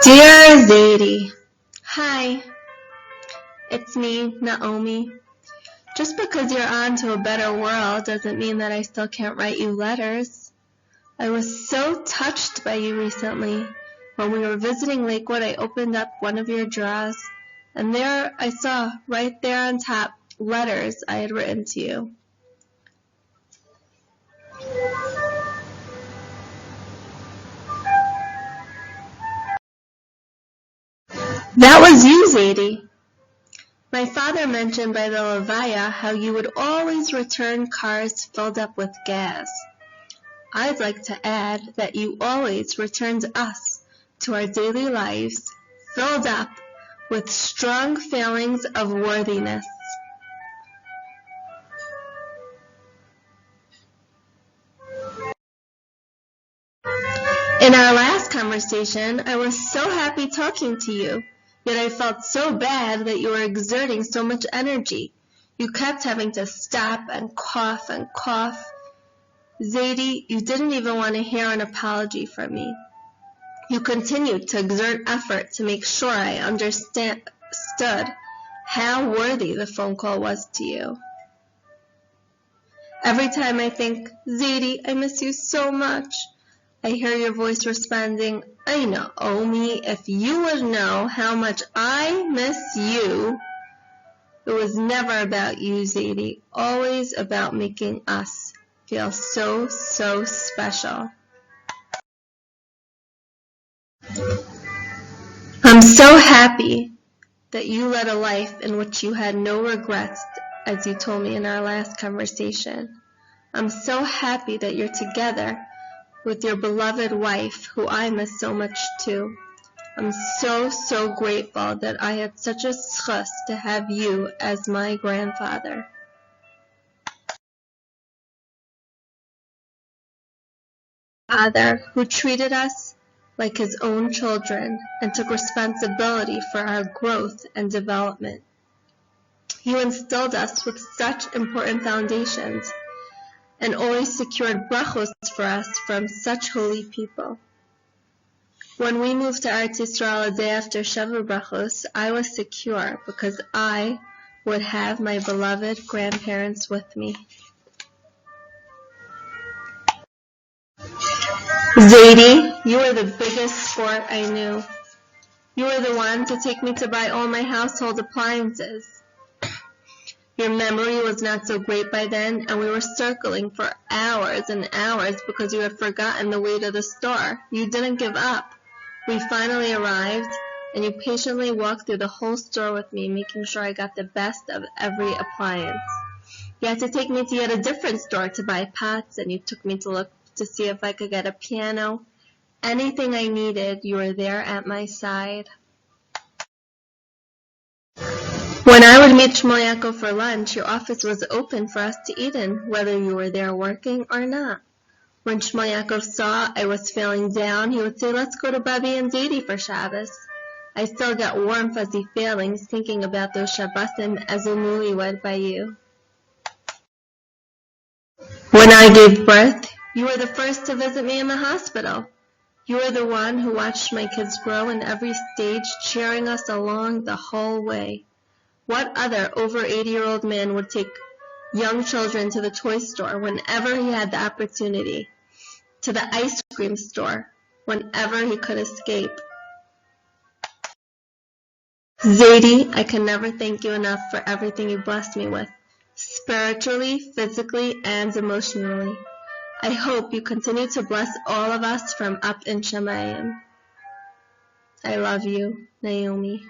Dear Zadie, hi, it's me, Naomi. Just because you're on to a better world doesn't mean that I still can't write you letters. I was so touched by you recently. When we were visiting Lakewood, I opened up one of your drawers, and there I saw, right there on top, letters I had written to you. That was you, Zadie. My father mentioned by the Levaya how you would always return cars filled up with gas. I'd like to add that you always returned us to our daily lives filled up with strong feelings of worthiness. In our last conversation, I was so happy talking to you. Yet I felt so bad that you were exerting so much energy. You kept having to stop and cough and cough. Zadie, you didn't even want to hear an apology from me. You continued to exert effort to make sure I understood how worthy the phone call was to you. Every time I think, Zadie, I miss you so much, I hear your voice responding, I know, Omi, if you would know how much I miss you. It was never about you, Zadie, always about making us feel so, so special. I'm so happy that you led a life in which you had no regrets, as you told me in our last conversation. I'm so happy that you're together with your beloved wife, who I miss so much too. I'm so, so grateful that I had such a schus to have you as my grandfather. Father, who treated us like his own children and took responsibility for our growth and development. You instilled us with such important foundations and always secured brachos for us from such holy people. When we moved to Eretz Yisrael a day after Sheva Brachos, I was secure because I would have my beloved grandparents with me. Zadie, you were the biggest sport I knew. You were the one to take me to buy all my household appliances. Your memory was not so great by then, and we were circling for hours and hours because you had forgotten the way to the store. You didn't give up. We finally arrived, and you patiently walked through the whole store with me, making sure I got the best of every appliance. You had to take me to yet a different store to buy pots, and you took me to look to see if I could get a piano. Anything I needed, you were there at my side. When I would meet Shmuel Yaakov for lunch, your office was open for us to eat in, whether you were there working or not. When Shmuel Yaakov saw I was feeling down, he would say, let's go to Bobby and Zadie for Shabbos. I still got warm, fuzzy feelings thinking about those Shabbosim as a newlywed by you. When I gave birth, you were the first to visit me in the hospital. You were the one who watched my kids grow in every stage, cheering us along the whole way. What other over 80-year-old man would take young children to the toy store whenever he had the opportunity, to the ice cream store whenever he could escape? Zadie, I can never thank you enough for everything you blessed me with, spiritually, physically, and emotionally. I hope you continue to bless all of us from up in Shemayim. I love you, Naomi.